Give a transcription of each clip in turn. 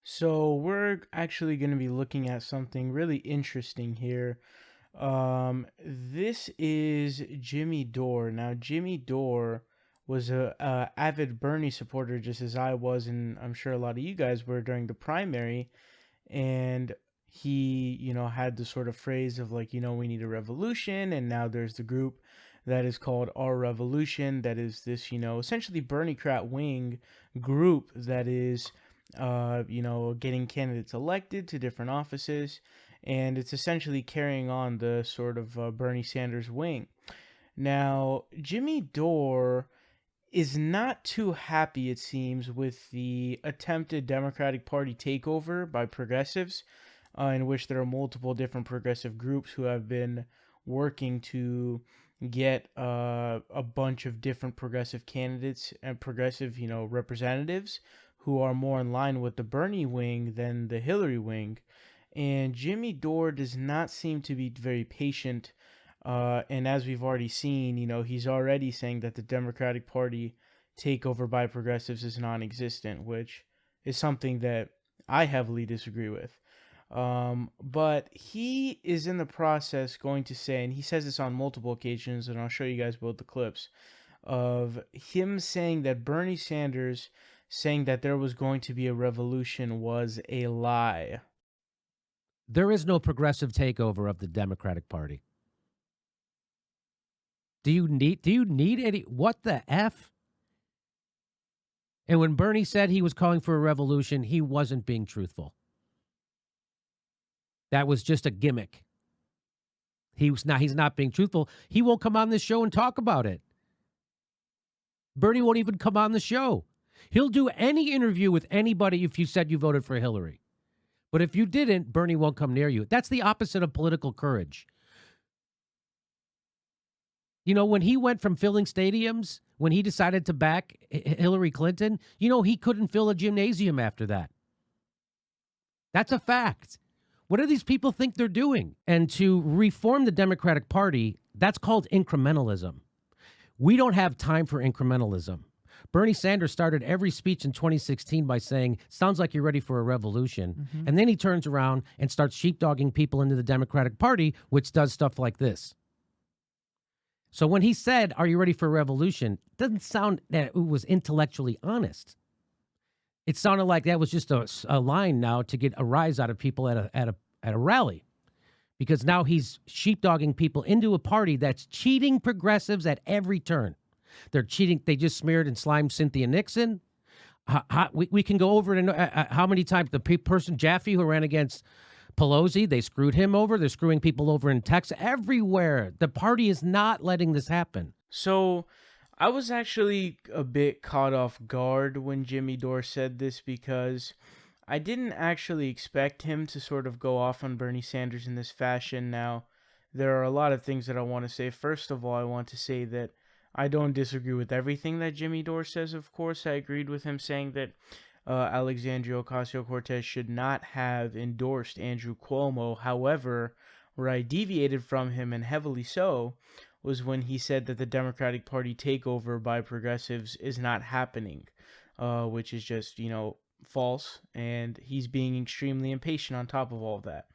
So we're actually going to be looking at something really interesting here. This is Jimmy Dore. Now, Jimmy Dore was a avid Bernie supporter, just as I was, and I'm sure a lot of you guys were during the primary. And he, had the sort of phrase of like, we need a revolution, and now there's the group that is called Our Revolution. That is this, essentially Bernie-crat wing group that is getting candidates elected to different offices, and it's essentially carrying on the sort of Bernie Sanders wing. Now, Jimmy Dore is not too happy, it seems, with the attempted Democratic Party takeover by progressives, in which there are multiple different progressive groups who have been working to get a bunch of different progressive candidates and progressive, representatives who are more in line with the Bernie wing than the Hillary wing. And Jimmy Dore does not seem to be very patient. And as we've already seen, he's already saying that the Democratic Party takeover by progressives is non existent, which is something that I heavily disagree with. But he is in the process going to say, and he says this on multiple occasions, and I'll show you guys both the clips of him saying that Bernie Sanders saying that there was going to be a revolution was a lie. There is no progressive takeover of the Democratic Party. Do you need any? What the F? And when Bernie said he was calling for a revolution, he wasn't being truthful. That was just a gimmick. He's not being truthful. He won't come on this show and talk about it. Bernie won't even come on the show. He'll do any interview with anybody if you said you voted for Hillary. But if you didn't, Bernie won't come near you. That's the opposite of political courage. When he went from filling stadiums, when he decided to back Hillary Clinton, he couldn't fill a gymnasium after that. That's a fact. What do these people think they're doing? And to reform the Democratic Party, that's called incrementalism. We don't have time for incrementalism. Bernie Sanders started every speech in 2016 by saying, sounds like you're ready for a revolution. Mm-hmm. And then he turns around and starts sheepdogging people into the Democratic Party, which does stuff like this. So when he said, are you ready for a revolution, it doesn't sound that it was intellectually honest. It sounded like that was just a line now to get a rise out of people at a rally. Because now he's sheepdogging people into a party that's cheating progressives at every turn. They're cheating. They just smeared and slimed Cynthia Nixon. We can go over it and how many times the person, Jaffe, who ran against Pelosi, they screwed him over. They're screwing people over in Texas. Everywhere. The party is not letting this happen. So I was actually a bit caught off guard when Jimmy Dore said this, because I didn't actually expect him to sort of go off on Bernie Sanders in this fashion. Now, there are a lot of things that I want to say. First of all, I want to say that I don't disagree with everything that Jimmy Dore says, of course. I agreed with him saying that Alexandria Ocasio-Cortez should not have endorsed Andrew Cuomo. However, where I deviated from him, and heavily so, was when he said that the Democratic Party takeover by progressives is not happening, which is just, false, and he's being extremely impatient on top of all of that.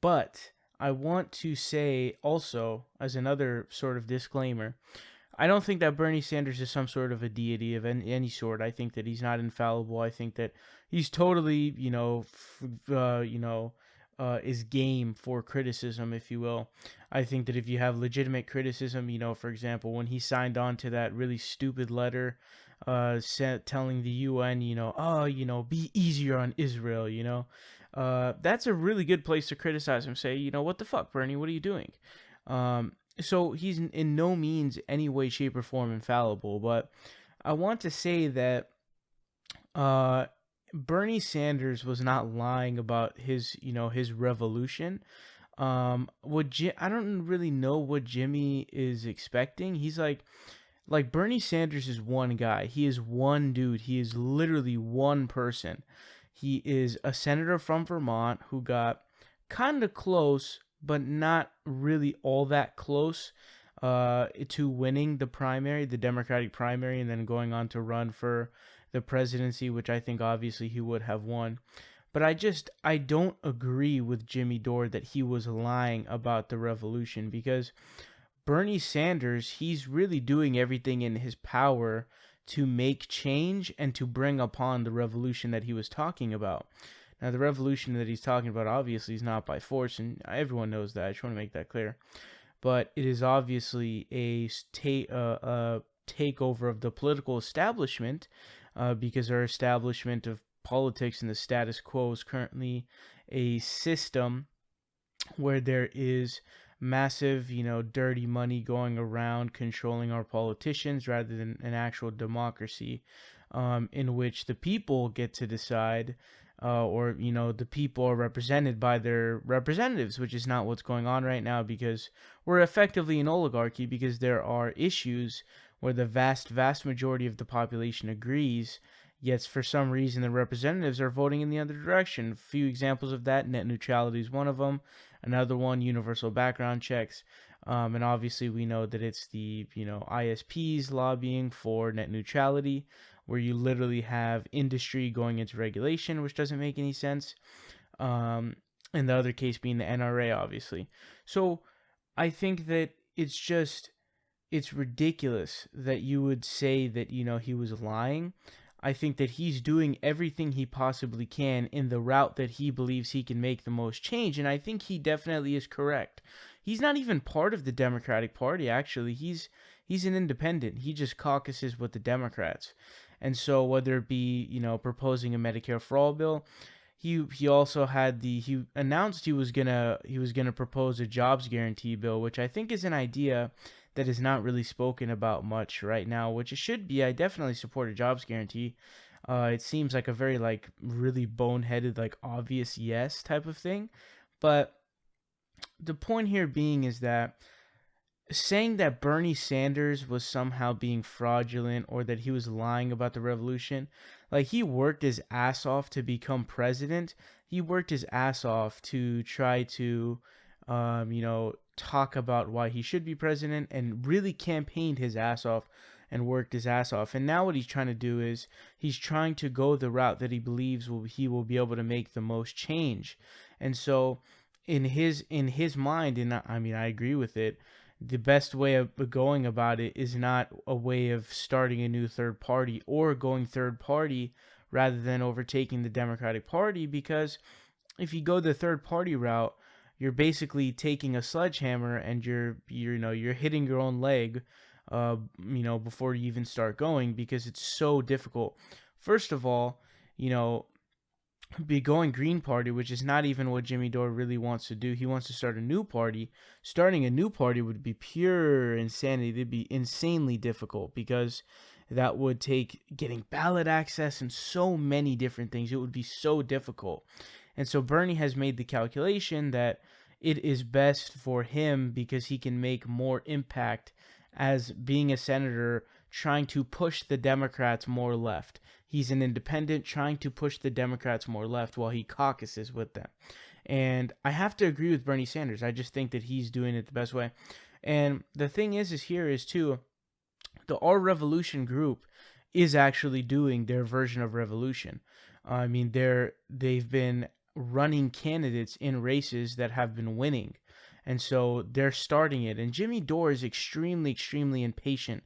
But I want to say also, as another sort of disclaimer, I don't think that Bernie Sanders is some sort of a deity of any sort. I think that he's not infallible. I think that he's totally, is game for criticism, if you will. I think that if you have legitimate criticism, for example, when he signed on to that really stupid letter telling the UN, be easier on Israel, that's a really good place to criticize him. Say, what the fuck, Bernie, what are you doing? So he's in no means any way, shape, or form infallible. But I want to say that Bernie Sanders was not lying about his revolution. I don't really know what Jimmy is expecting. He's like Bernie Sanders is one guy. He is one dude. He is literally one person. He is a senator from Vermont who got kind of close, but not really all that close to winning the primary, the Democratic primary, and then going on to run for the presidency, which I think obviously he would have won. But I don't agree with Jimmy Dore that he was lying about the revolution, because Bernie Sanders, he's really doing everything in his power to make change and to bring upon the revolution that he was talking about. Now, the revolution that he's talking about obviously is not by force, and everyone knows that. I just want to make that clear. But it is obviously a takeover of the political establishment, because our establishment of politics and the status quo is currently a system where there is massive, dirty money going around controlling our politicians, rather than an actual democracy, in which the people get to decide, or the people are represented by their representatives, which is not what's going on right now, because we're effectively an oligarchy, because there are issues where the vast majority of the population agrees, yet for some reason the representatives are voting in the other direction. A few examples of that: net neutrality is one of them. Another one, universal background checks. And obviously we know that it's the ISPs lobbying for net neutrality, where you literally have industry going into regulation, which doesn't make any sense. And the other case being the NRA, obviously. So I think that it's ridiculous that you would say that he was lying. I think that he's doing everything he possibly can in the route that he believes he can make the most change, and I think he definitely is correct. He's not even part of the Democratic Party, actually. He's an independent. He just caucuses with the Democrats. And so whether it be, proposing a Medicare for all bill, he also had he announced he was gonna propose a jobs guarantee bill, which I think is an idea that is not really spoken about much right now, which it should be. I definitely support a jobs guarantee. It seems like a very really boneheaded, obvious yes type of thing. But the point here being is that saying that Bernie Sanders was somehow being fraudulent, or that he was lying about the revolution, he worked his ass off to become president. He worked his ass off to try to, talk about why he should be president, and really campaigned his ass off and worked his ass off. And now what he's trying to do is he's trying to go the route that he believes he will be able to make the most change. And so in his mind, and I agree with it, the best way of going about it is not a way of starting a new third party or going third party rather than overtaking the Democratic Party, because if you go the third party route, you're basically taking a sledgehammer and you're hitting your own leg, before you even start going, because it's so difficult. First of all, be going Green Party, which is not even what Jimmy Dore really wants to do. He wants to start a new party. Starting a new party would be pure insanity. It'd be insanely difficult, because that would take getting ballot access and so many different things. It would be so difficult. And so Bernie has made the calculation that it is best for him, because he can make more impact as being a senator, trying to push the Democrats more left. He's an independent trying to push the Democrats more left while he caucuses with them. And I have to agree with Bernie Sanders. I just think that he's doing it the best way. And the thing is too, the Our Revolution group is actually doing their version of revolution. I mean, they've been running candidates in races that have been winning. And so they're starting it. And Jimmy Dore is extremely, extremely impatient.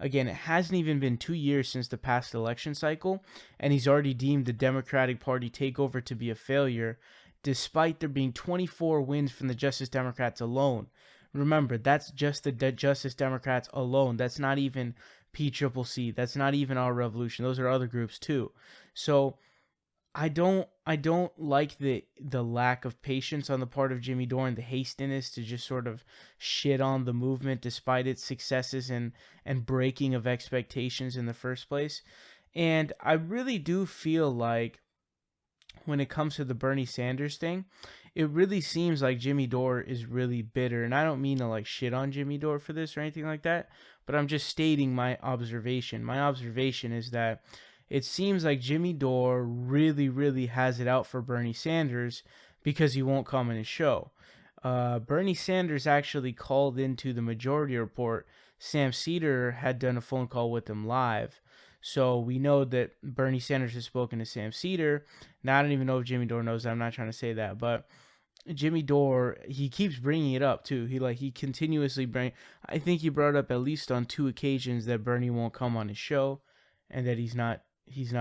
Again, it hasn't even been 2 years since the past election cycle, and he's already deemed the Democratic Party takeover to be a failure, despite there being 24 wins from the Justice Democrats alone. Remember, that's just the Justice Democrats alone. That's not even PCCC. That's not even Our Revolution. Those are other groups too. So I don't like the lack of patience on the part of Jimmy Dore and the hastiness to just sort of shit on the movement despite its successes and breaking of expectations in the first place. And I really do feel like when it comes to the Bernie Sanders thing, it really seems like Jimmy Dore is really bitter. And I don't mean to shit on Jimmy Dore for this or anything like that, but I'm just stating my observation. My observation is that it seems like Jimmy Dore really, really has it out for Bernie Sanders, because he won't come in his show. Bernie Sanders actually called into the Majority Report. Sam Cedar had done a phone call with him live. So we know that Bernie Sanders has spoken to Sam Cedar. Now I don't even know if Jimmy Dore knows that. I'm not trying to say that, but Jimmy Dore, he keeps bringing it up too. He continuously bring. I think he brought up at least on 2 occasions that Bernie won't come on his show, and that he's not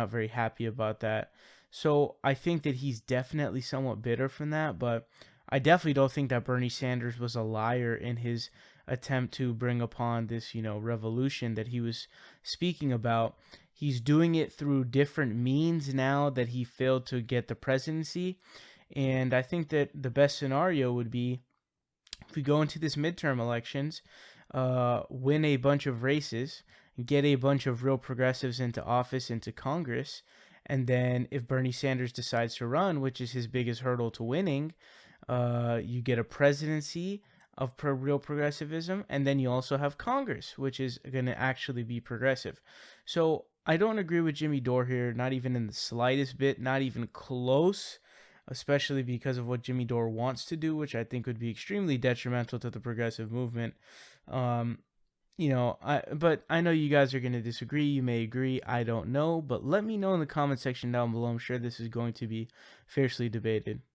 very happy about that. So I think that he's definitely somewhat bitter from that, but I definitely don't think that Bernie Sanders was a liar in his attempt to bring upon this, revolution that he was speaking about. He's doing it through different means now that he failed to get the presidency. And I think that the best scenario would be if we go into this midterm elections, win a bunch of races, get a bunch of real progressives into office, into Congress, and then if Bernie Sanders decides to run, which is his biggest hurdle to winning, you get a presidency of real progressivism, and then you also have Congress, which is going to actually be progressive. So I don't agree with Jimmy Dore here, not even in the slightest bit, not even close, especially because of what Jimmy Dore wants to do, which I think would be extremely detrimental to the progressive movement. Um, but I know you guys are going to disagree. You may agree. I don't know. But let me know in the comment section down below. I'm sure this is going to be fiercely debated.